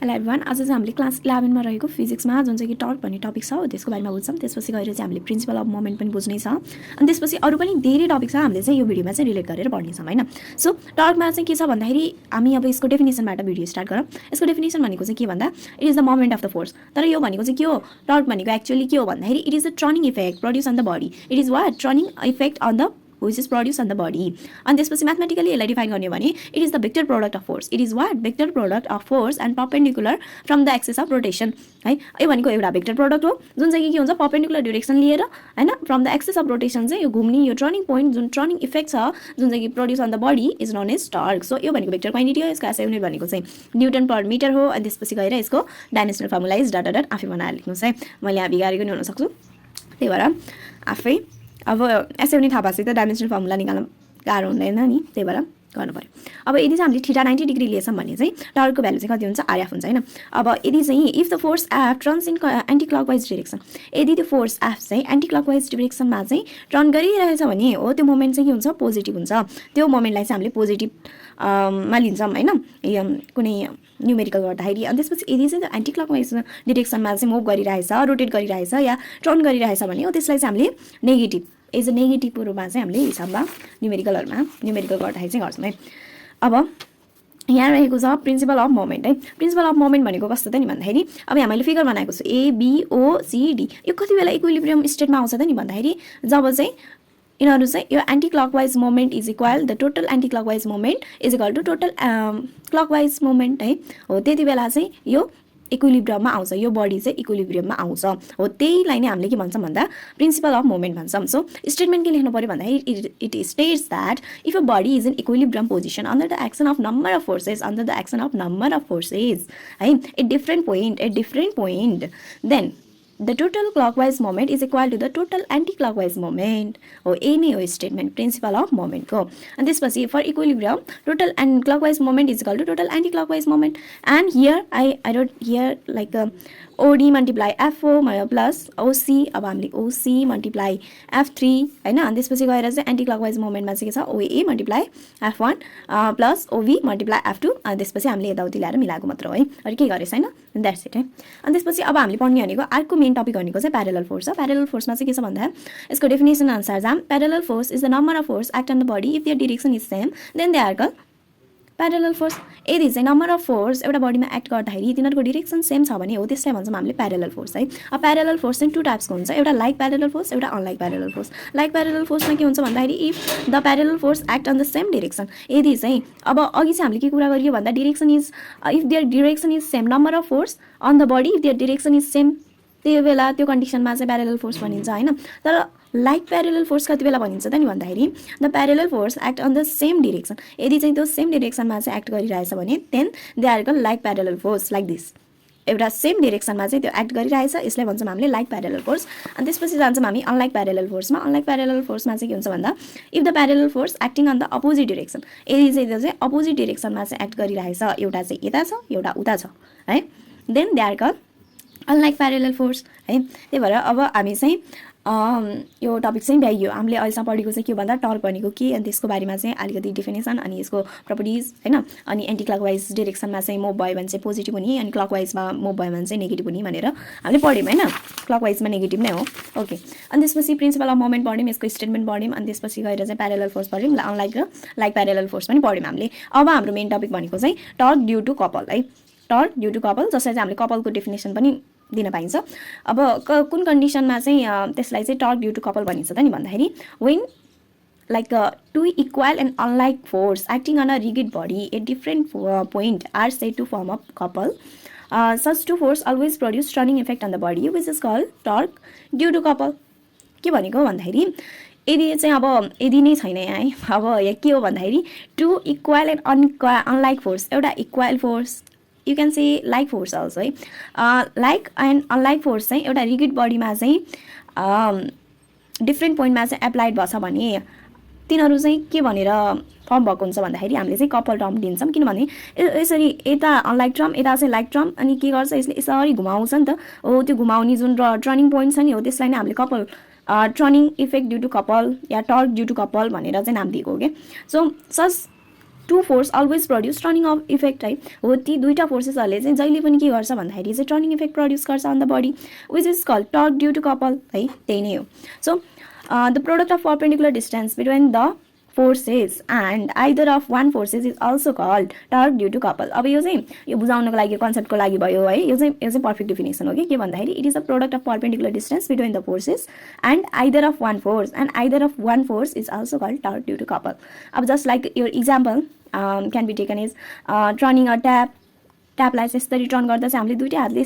Hello everyone, आज चाहिँ हामीले क्लास 11 मा रहेको फिजिक्समा जुन चाहिँ कि टर्क भन्ने टपिक छ त्यसको बारेमा बुझ्छौँ। त्यसपछि गएर चाहिँ हामीले प्रिन्सिपल अफ मोमेन्ट पनि बुझ्नै छ अनि त्यसपछि अरू पनि धेरै टपिक छ हामीले चाहिँ यो भिडियोमा चाहिँ रिलेट गरेर पढ्नेछौँ हैन। सो टर्कमा चाहिँ के छ भन्दाखेरि हामी अब यसको डेफिनेसनबाट भिडियो स्टार्ट गरौँ। यसको डेफिनेसन भनेको चाहिँ के भन्दा it is the moment of the force. तर यो भनेको चाहिँ के हो, टर्क भनेको एक्चुअली के हो भन्दाखेरि it is the turning effect produce on the body. It is what turning effect on the which is produced on the body. And त्यसपछि म्याथमेटिकली यसलाई डिफाइन गर्ने भने it is the vector product of force. It is what vector product of force and perpendicular from the axis of rotation है। यो भनेको एउटा vector product हो जुन चाहिँ के हुन्छ परपेन्डिकुलर डिरेक्सन लिएर हैन from the axis of rotation चाहिँ यो घुम्ने यो टर्निङ पोइन्ट जुन टर्निङ इफेक्ट छ जुन चाहिँ कि produce on the body is known as torque. So यो भनेको भेक्टर क्वान्टिटी हो। यसको एसआई युनिट भनेको चाहिँ न्युटन पर मिटर हो। अनि त्यसपछि गएर यसको dimensional formula is dot dot आफै बनाएर लेख्नुहोस् है। मैले यहाँ बिगारेको नि हुन सक्छु, त्यही भएर आफै अब एसआई युनिट थाहा भएपछि त डाइमेन्सनल फर्मुला निकाल्न गाह्रो हुँदैन नि, त्यही भएर गर्नु पर्यो। अब यदि चाहिँ हामीले थीटा 90 डिग्री लिएछौँ भने चाहिँ टर्कको भ्यालु चाहिँ कति हुन्छ, आरएफ हुन्छ हैन। अब यदि चाहिँ if the force F turns in anti clockwise direction, यदि त्यो फोर्स एफ चाहिँ एन्टी क्लकवाइज डिरेक्सनमा चाहिँ टर्न गरिरहेछ भने हो त्यो मोमेन्ट चाहिँ के हुन्छ, पोजिटिभ हुन्छ। त्यो मोमेन्टलाई चाहिँ हामीले पोजिटिभ मा लिन्छौँ हैन कुनै न्युमेरिकल गर्दाखेरि। अनि त्यसपछि यदि चाहिँ त्यो एन्टी क्लकवाइज डिरेक्सनमा चाहिँ मुभ गरिरहेछ, रोटेट गरिरहेछ या टर्न गरिरहेछ भने हो त्यसलाई चाहिँ हामीले नेगेटिभ एज अ नेगेटिभको रूपमा चाहिँ हामीले हिसाबमा न्युमेरिकल गर्दाखेरि चाहिँ गर्छौँ है। अब यहाँ रहेको छ प्रिन्सिपल अफ मोमेन्ट है। प्रिन्सिपल अफ मोमेन्ट भनेको कस्तो त नि भन्दाखेरि अब यहाँ मैले फिगर बनाएको छु ABOCD। यो कति बेला इक्विलिब्रियम स्टेटमा आउँछ त नि भन्दाखेरि जब चाहिँ यिनीहरू चाहिँ यो anticlockwise moment is equal the total anticlockwise moment is equal to total clockwise moment है। हो त्यति बेला चाहिँ यो इक्विलिब्रियममा आउँछ, यो बडी चाहिँ इक्विलिब्रियममा आउँछ। हो त्यहीलाई नै हामीले के भन्छौँ भन्दा प्रिन्सिपल अफ मोमेन्ट भन्छौँ। सो स्टेटमेन्ट के लेख्नु पर्यो भन्दाखेरि it states that if a body is in equilibrium position under the action of number of forces है at different point then the total clockwise moment is equal to the total anti-clockwise moment. हो यही नै हो statement principal of मोमेन्टको। अनि त्यसपछि for equilibrium total and clockwise moment is equal to total anticlockwise moment and here I wrote here like OD multiply F4 plus OC। अब हामीले OC multiply F3 हैन। अनि त्यसपछि गएर चाहिँ एन्टी क्लकवाइज मोमेन्टमा चाहिँ के छ OA multiply F1 plus OV multiply F2। अनि त्यसपछि हामीले यताउति ल्याएर मिलाएको मात्र हो है, अरू केही गरेछ हैन। द्याट्स इट है। अनि त्यसपछि अब हामीले पढ्ने भनेको अर्को मेन टपिक भनेको चाहिँ प्यारेलल फोर्स हो। प्यारेलल फोर्समा चाहिँ के छ भन्दा यसको डेफिनेसन अनुसार जाम parallel force is the number of force act on the body if their direction is same then they are called parallel force. यदि चाहिँ नम्बर अफ फोर्स एउटा बडीमा एक्ट गर्दाखेरि तिनीहरूको डिरेक्सन सेम छ भने हो त्यसलाई भन्छौँ हामीले प्यारेलल फोर्स है। अब प्यारेलल फोर्स चाहिँ 2 टाइप्सको हुन्छ, एउटा लाइक प्यारेलल फोर्स, एउटा unlike parallel force. Like parallel फोर्समा के हुन्छ भन्दाखेरि if the parallel force act on the same direction, यदि चाहिँ अब अघि चाहिँ हामीले के कुरा गरियो भन्दा direction is if their direction is same number of force on the body if their direction is same, त्यो बेला त्यो कन्डिसनमा चाहिँ प्यारेलल फोर्स भनिन्छ हैन। तर लाइक प्यारेलल फोर्स कति बेला भनिन्छ त नि भन्दाखेरि the parallel force act on the same direction, यदि चाहिँ त्यो सेम डिरेक्सनमा चाहिँ एक्ट गरिरहेछ भने then they are called like parallel force. Like this एउटा सेम डिरेक्सनमा चाहिँ त्यो एक्ट गरिरहेछ, यसलाई भन्छौँ हामीले लाइक प्यारेलल फोर्स। अनि त्यसपछि जान्छौँ हामी अनलाइक प्यारेलल फोर्समा। अनलाइक प्यारेलल फोर्समा चाहिँ के हुन्छ भन्दा if the parallel force acting on the opposite direction, यदि चाहिँ त्यो चाहिँ अपोजिट डिरेक्सनमा चाहिँ एक्ट गरिरहेछ, एउटा चाहिँ यता छ एउटा उता छ है, then they are called unlike parallel force है। त्यही भएर अब हामी चाहिँ यो टपिक चाहिँ भ्याइयो। हामीले अहिलेसम्म पढेको चाहिँ के भन्दा टर्क भनेको के अनि त्यसको बारेमा चाहिँ अलिकति डेफिनेसन अनि यसको प्रपर्टिज हैन। अनि एन्टी क्लकवाइज डिरेक्सनमा चाहिँ मुभ भयो भने चाहिँ पोजिटिभ हुने अनि क्लकवाइजमा मुभ भयो भने चाहिँ नेगेटिभ हुने भनेर हामीले पढ्यौँ हैन। क्लकवाइजमा नेगेटिभ नै हो ओके। अनि त्यसपछि प्रिन्सिपल अफ मोमेन्ट पढ्यौँ, यसको स्टेटमेन्ट पढ्यौँ। अनि त्यसपछि गएर चाहिँ प्यारेलल फोर्स पढ्यौँ, अनलाइक र लाइक प्यारेलल फोर्स पनि पढ्यौँ हामीले। अब हाम्रो मेन टपिक भनेको चाहिँ टर्क ड्यू टु कपल है। टर्क ड्यू टु कपल जसलाई चाहिँ हामीले कपलको डेफिनेसन पनि दिन पाइन्छ। अब कुन कन्डिसनमा चाहिँ त्यसलाई चाहिँ टर्क ड्यू टु कपल भनिन्छ त नि भन्दाखेरि when like two equal and unlike force acting on a rigid body at different point are said to form a couple such two force always produce turning effect on the body which is called torque due to couple. के भनेको भन्दाखेरि यदि चाहिँ अब यदि नै छैन यहाँ है, अब यहाँ के हो भन्दाखेरि two equal and unlike force, एउटा equal force you can say like force also है। लाइक एन्ड अनलाइक फोर्स चाहिँ एउटा रिगिड बडीमा चाहिँ डिफ्रेन्ट पोइन्टमा चाहिँ एप्लाइड भएछ भने तिनीहरू चाहिँ के भनेर फर्म भएको हुन्छ भन्दाखेरि हामीले चाहिँ कपल टर्म दिन्छौँ। किनभने यसरी यता अनलाइक टर्म यता चाहिँ लाइक टर्म अनि के गर्छ यसले यसरी घुमाउँछ नि त हो, त्यो घुमाउने जुन टर्निङ पोइन्ट छ नि हो त्यसलाई नै हामीले couple turning effect due to couple या टर्क ड्यू टु कपल भनेर चाहिँ नाम दिएको हो क्या। So such two force always produce turning of effect है हो ती दुईटा फोर्सेसहरूले चाहिँ जहिले पनि के गर्छ भन्दाखेरि चाहिँ टर्निङ इफेक्ट प्रड्युस गर्छ on the body which is called torque due to couple है त्यही नै हो so the product of perpendicular distance between the forces and either of one forces is also called torque due to couple अब यो चाहिँ यो बुझाउनको लागि कन्सेप्टको लागि भयो है यो चाहिँ पर्फेक्ट डेफिनेसन हो के भन्दाखेरि it is a product of perpendicular distance between the forces and either of one force and either of one force is also called torque due to couple अब just like your example can be taken is turning a ट्यापलाई चाहिँ यसरी turn गर्दा चाहिँ हामीले दुईटै हातले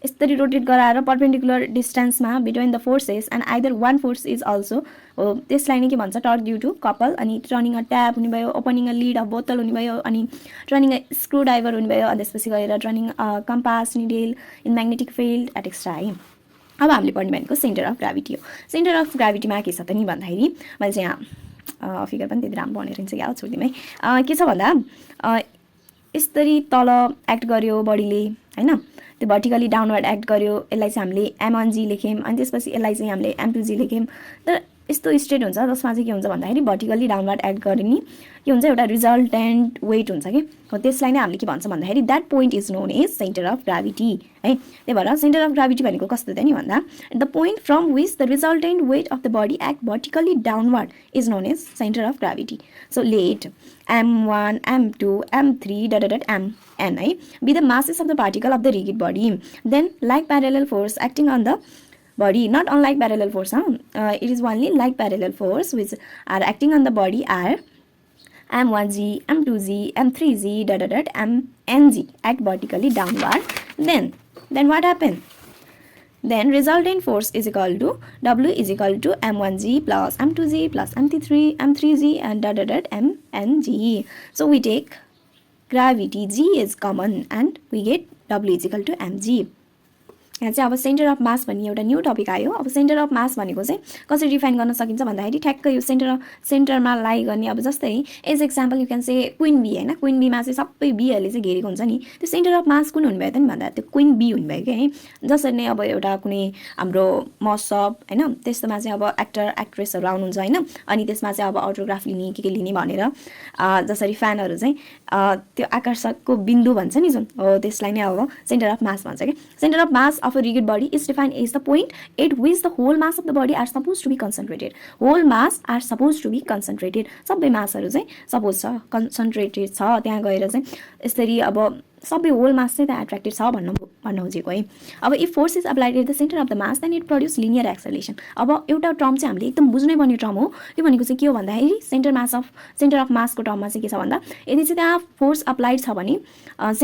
यसरी रोटेट गराएर पर्पेन्डिकुलर डिस्टेन्समा between the forces and either one force is also हो त्यसलाई नै के भन्छ टर्क ड्यू टु कपल अनि टर्निङ अ ट्याप हुने भयो ओपनिङ अ लिड अफ बोतल हुने भयो अनि टर्निङ अ स्क्रु ड्राइभर हुने भयो अनि त्यसपछि गएर turning compass needle in magnetic field एटेक्स्ट्रा है अब हामीले पढ्ने भनेको सेन्टर अफ ग्राभिटी हो सेन्टर अफ ग्राभिटीमा के छ त नि भन्दाखेरि मैले चाहिँ यहाँ फिगर पनि त्यति राम्रो भनेर चाहिँ क्या छोडिदिउँ है के छ भन्दा यसरी तल एक्ट गर्यो बडीले हैन त्यो भर्टिकली डाउनवर्ड एक्ट गर्यो यसलाई चाहिँ हामीले M1G लेख्यौँ अनि त्यसपछि यसलाई चाहिँ हामीले M2G लेख्यौँ तर यस्तो स्टेट हुन्छ जसमा चाहिँ के हुन्छ भन्दाखेरि भर्टिकली डाउनवर्ड एक्ट गर्ने नि के हुन्छ एउटा रिजल्टेन्ट वेट हुन्छ कि हो त्यसलाई नै हामीले के भन्छ भन्दाखेरि that point is known as centre of gravity है त्यही भएर सेन्टर अफ ग्राभिटी भनेको कस्तो त नि भन्दा the point from which the resultant weight of the body act vertically downward is known as centre of gravity so let M1, M2, M3, Mn है be the masses of the particle of the rigid body then like parallel force acting on the body not unlike parallel force it is only like parallel force which are acting on the body are M1G, M2G, M3G, Mng act vertically downward then what happened then resultant force is equal to W is equal to M1G plus M2G plus M3G and Mng so we take gravity G is common and we get W is equal to Mg यहाँ चाहिँ अब centre of मास भन्ने एउटा new topic आयो अब centre of मास भनेको चाहिँ कसरी डिफाइन गर्न सकिन्छ भन्दाखेरि ठ्याक्कै यो सेन्टरमा लाई गर्ने अब जस्तै as example you can say queen bee हैन क्विन बीमा चाहिँ सबै बीहरूले चाहिँ घेरेको हुन्छ नि त्यो सेन्टर अफ मास कुन हुनुभयो त नि भन्दा त्यो क्विन बी हुनुभयो कि है जसरी नै अब एउटा कुनै हाम्रो मसअप हैन त्यस्तोमा चाहिँ अब एक्टर एक्ट्रेसहरू आउनुहुन्छ हैन अनि त्यसमा चाहिँ अब अटोग्राफ लिने के लिने भनेर जसरी फ्यानहरू चाहिँ त्यो आकर्षकको बिन्दु भन्छ नि जुन हो त्यसलाई नै अब सेन्टर अफ मास भन्छ कि centre of mass of a rigid body is defined as the point at which the whole mass of the body are supposed to be concentrated. Whole mass are supposed to be concentrated. सबै मासहरू चाहिँ suppose छ concentrated छ त्यहाँ गएर चाहिँ यसरी अब सबै होल मास चाहिँ त्यहाँ एट्र्याक्टेड छ भन्नु खोजेको है अब if force is applied at the centre of the mass then it produce linear acceleration अब एउटा टर्म चाहिँ हामीले एकदम बुझ्नै पर्ने टर्म हो त्यो भनेको चाहिँ के हो भन्दाखेरि सेन्टर अफ मासको टर्ममा चाहिँ के छ भन्दा यदि चाहिँ त्यहाँ फोर्स अप्लाइड छ भने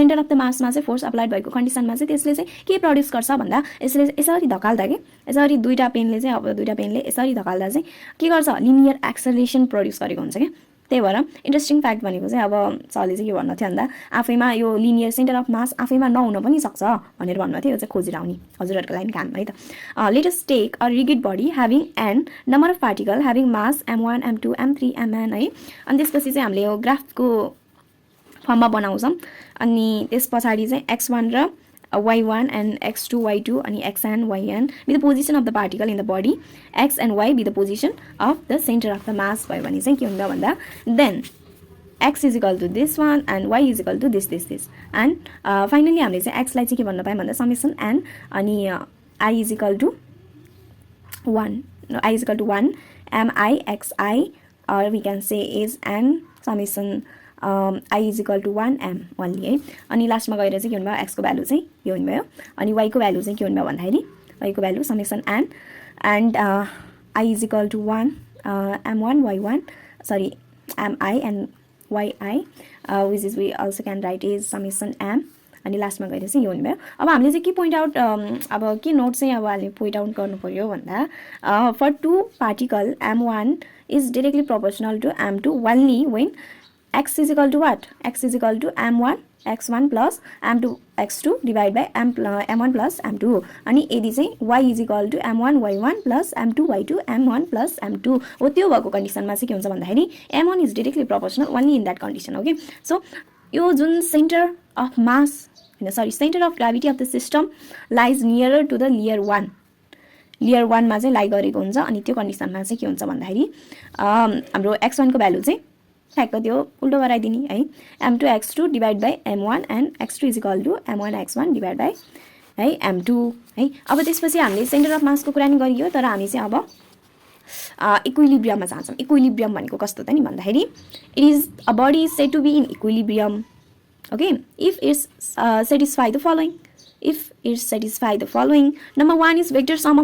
सेन्टर अफ द मासमा चाहिँ फोर्स अप्लाइड भएको कन्डिसनमा चाहिँ त्यसले चाहिँ के प्रड्युस गर्छ भन्दा यसले यसरी धकाल्दा कि यसरी दुईटा पेनले चाहिँ अब दुईटा पेनले यसरी धकाल्दा चाहिँ के गर्छ लिनियर एक्सेलरेसन प्रड्युस गरेको हुन्छ क्या त्यही भएर इन्ट्रेस्टिङ फ्याक्ट भनेको चाहिँ अब सरले चाहिँ के भन्नु थियो भन्दा आफैमा यो लिनियर सेन्टर अफ मास आफैमा नहुन पनि सक्छ भनेर भन्नु थियो यो चाहिँ खोजेर आउने हजुरहरूको लागि काम है त let us take a rigid body having an number of particle having mass M1, M2, M3, Mn है अनि त्यसपछि चाहिँ हामीले यो ग्राफको फर्ममा बनाउँछौँ अनि त्यस पछाडि चाहिँ x1 र y1 and x2 y2 अनि xn yn be the position of the particle in the body x and y be the position of the center of the mass भयो भने चाहिँ के हुन्छ भन्दा then x is equal to this one and y is equal to this and finally हामीले चाहिँ x लाई चाहिँ के भन्न पायौं भन्दा summation n अनि I is equal to 1 mi xi or we can say is n summation I is equal to 1m only है अनि लास्टमा गएर चाहिँ के हुने भयो x को भ्यालु चाहिँ यो हुने भयो अनि y को भ्यालु चाहिँ के हुने भयो भन्दाखेरि y को value summation n and I is equal to 1 m1 y1 sorry mi and yi which is we also can write is summation m अनि लास्टमा गएर चाहिँ यो हुने भयो अब हामीले चाहिँ के पोइन्ट आउट अब के नोट चाहिँ अब हामीले पोइन्ट आउट गर्नु पर्यो भन्दा for two particle m1 is directly proportional to m2 only when x is equal to what? X is equal to m1 x1 plus m2 x2 divided by m1 plus m2 अनि यदि चाहिँ y is equal to m1 y1 plus m2 y2 m1 plus m2 हो त्यो भएको कन्डिसनमा चाहिँ के हुन्छ भन्दाखेरि m1 is directly proportional only in that condition okay so यो जुन centre of mass centre of gravity of the system lies nearer to the layer 1 मा चाहिँ लाई गरेको हुन्छ अनि त्यो कन्डिसनमा चाहिँ के हुन्छ भन्दाखेरि हाम्रो x1 को भ्यालु चाहिँ ठ्याक्क त्यो उल्टो गराइदिने है m2x2 divide by m1 and x2 is equal to m1x1 divide by है m2 है। अब त्यसपछि हामीले सेन्टर अफ मासको कुरा नि गरियो, तर हामी चाहिँ अब इक्विलिब्रियममा जान्छौँ। इक्विलिब्रियम भनेको कस्तो त नि भन्दाखेरि it is a body is said to be in equilibrium okay if it's satisfy the following. If it satisfy the following, number 1 is vector sum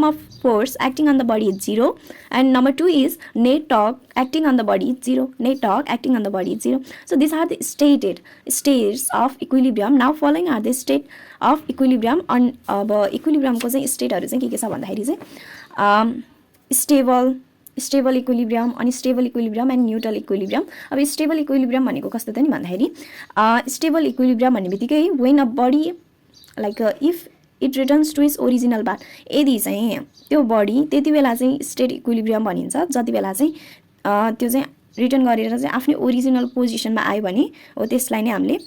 of force acting on the body is 0, and number 2 is net torque acting on the body is 0. Net torque acting on the body is 0. So these are the states of equilibrium. Now following are the state of equilibrium. On equilibrium को चाहिँ स्टेटहरु चाहिँ के छ भन्दाखेरि चाहिँ stable equilibrium, unstable equilibrium and neutral equilibrium. अब stable equilibrium भनेको कस्तो त नि भन्दाखेरि स्टेबल इक्विलिब्रियम भन्ने बित्तिकै when a body like if it returns to its original part, यदि चाहिँ त्यो बडी त्यति बेला चाहिँ स्टेट इक्विलिब्रियम भनिन्छ जति बेला चाहिँ त्यो चाहिँ रिटर्न गरेर चाहिँ आफ्नै ओरिजिनल पोजिसनमा आयो भने हो त्यसलाई नै हामीले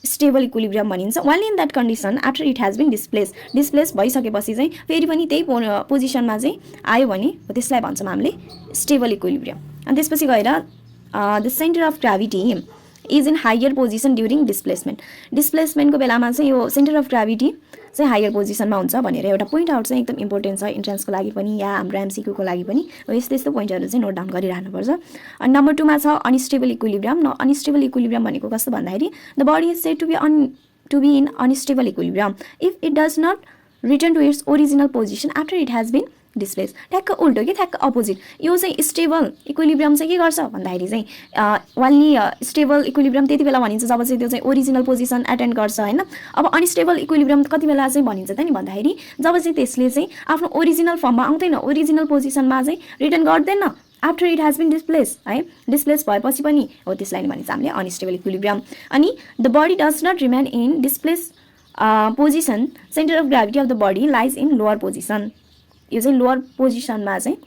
स्टेबल इक्विलिब्रियम भनिन्छ। Only in that condition after it has been displace भइसकेपछि चाहिँ फेरि पनि त्यही पोजिसनमा चाहिँ आयो भने हो त्यसलाई भन्छौँ हामीले स्टेबल इक्विलिब्रियम। अनि त्यसपछि गएर the centre of gravity is in higher position during डिस्प्लेसमेन्टको बेलामा चाहिँ यो सेन्टर अफ ग्राभिटी चाहिँ हायर पोजिसनमा हुन्छ भनेर एउटा पोइन्ट आउट चाहिँ एकदम इम्पोर्टेन्ट छ इन्ट्रान्सको लागि पनि या हाम्रो एमसिक्यूको लागि पनि। यस्तो यस्तो पोइन्टहरू चाहिँ नोट डाउन गरिराख्नुपर्छ। अनि नम्बर 2 मा छ अनस्टेबल इक्विलिब्रियम। अनस्टेबल इक्विलिब्रियम भनेको कस्तो भन्दाखेरि the body is said to be in unstable equilibrium if it does not return to its original position after it has been displace. ठ्याक्क उल्टो कि ठ्याक्क अपोजिट। यो चाहिँ स्टेबल इक्विलिब्रियम चाहिँ के गर्छ भन्दाखेरि चाहिँ ओन्ली स्टेबल इक्विलिब्रियम त्यति बेला भनिन्छ जब चाहिँ त्यो चाहिँ ओरिजिनल पोजिसन एटेन्ड गर्छ हैन। अब अनस्टेबल इक्विलिब्रियम कति बेला चाहिँ भनिन्छ त नि भन्दाखेरि जब चाहिँ त्यसले चाहिँ आफ्नो ओरिजिनल फर्ममा आउँदैन, ओरिजिनल पोजिसनमा चाहिँ रिटर्न गर्दैन after it has been displace है। डिस्प्लेस भएपछि पनि हो त्यसलाई नै भनिन्छ हामीले अनस्टेबल इक्विलिब्रियम। अनि the body does not remain in displace position, centre of gravity of the body lies in lower position. यो चाहिँ लोअर पोजिसनमा चाहिँ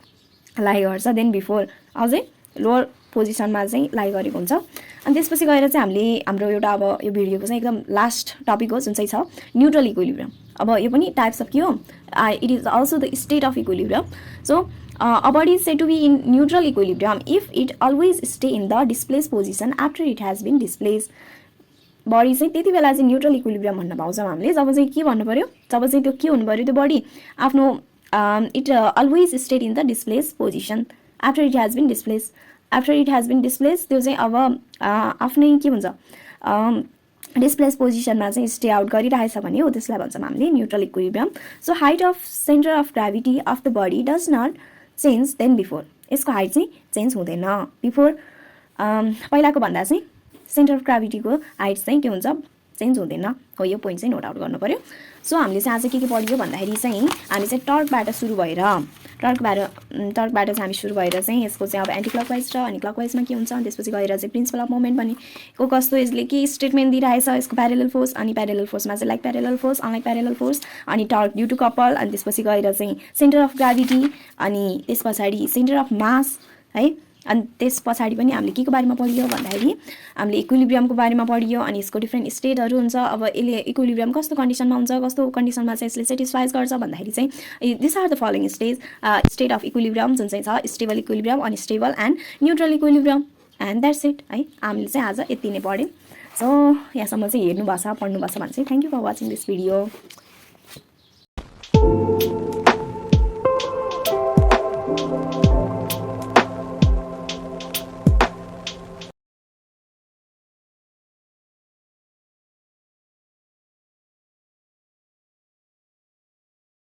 लाइ गर्छ देन बिफोर, अझै लोअर पोजिसनमा चाहिँ लाइ गरेको हुन्छ। अनि त्यसपछि गएर चाहिँ हामीले हाम्रो एउटा अब यो भिडियोको चाहिँ एकदम लास्ट टपिक हो जुन चाहिँ छ न्यूट्रल इक्विलिब्रियम। अब यो पनि टाइप्स अफ के हो, it is also the state of equilibrium. So a body is said to be in neutral equilibrium if it always stay in the displaced position after it has been displaced. Body चाहिँ त्यति बेला चाहिँ neutral equilibrium भन्न पाउँछौँ हामीले जब चाहिँ के भन्नु पर्यो, जब चाहिँ त्यो के हुनु पर्यो, त्यो बडी आफ्नो it always stayed in the displaced position after it has been displaced. After it has been displaced त्यो चाहिँ अब आफ्नै के भन्छ डिस्प्लेस पोजिसनमा चाहिँ स्टे आउट गरिरहेछ भने हो त्यसलाई भन्छौँ हामीले neutral equilibrium. So height of centre of gravity of the body does not change then before. यसको हाइट चाहिँ चेन्ज हुँदैन बिफोर पहिलाको भन्दा चाहिँ सेन्टर अफ ग्राभिटीको हाइट चाहिँ के हुन्छ, चेन्ज हुँदैन हो। यो पोइन्ट चाहिँ नोट आउट गर्नु पर्यो। सो हामीले चाहिँ आज के पढ्यो भन्दाखेरि चाहिँ हामी चाहिँ टर्कबाट सुरु भएर टर्कबाट चाहिँ हामी सुरु भएर चाहिँ यसको चाहिँ अब एन्टी क्लकवाइज र अनि क्लकवाइजमा के हुन्छ, त्यसपछि गएर चाहिँ प्रिन्सिपल अफ मोमेन्ट भनेको कस्तो, यसले के स्टेटमेन्ट दिइरहेछ, यसको प्यारेलल फोर्स, अनि प्यारेलल फोर्समा चाहिँ like parallel force, unlike parallel force, अनि टर्क ड्यू टु कपल, अनि त्यसपछि गएर चाहिँ सेन्टर अफ ग्राभिटी, अनि त्यस पछाडि सेन्टर अफ मास है। अनि त्यस पछाडि पनि हामीले के को बारेमा पढियो भन्दाखेरि हामीले इक्विलिब्रियमको बारेमा पढियो। अनि यसको डिफ्रेन्ट स्टेटहरू हुन्छ। अब यसले इक्विलिब्रियम कस्तो कन्डिसनमा हुन्छ, कस्तो कन्डिसनमा चाहिँ यसले सेटिस्फाइज गर्छ भन्दाखेरि चाहिँ this are the following state of equilibrium जुन चाहिँ छ stable equilibrium, unstable and neutral equilibrium and that's it है। हामीले चाहिँ आज यति नै पढ्यौँ। सो यहाँसम्म चाहिँ हेर्नु भएको छ, पढ्नु भएको छ भने चाहिँ thank you for watching this video.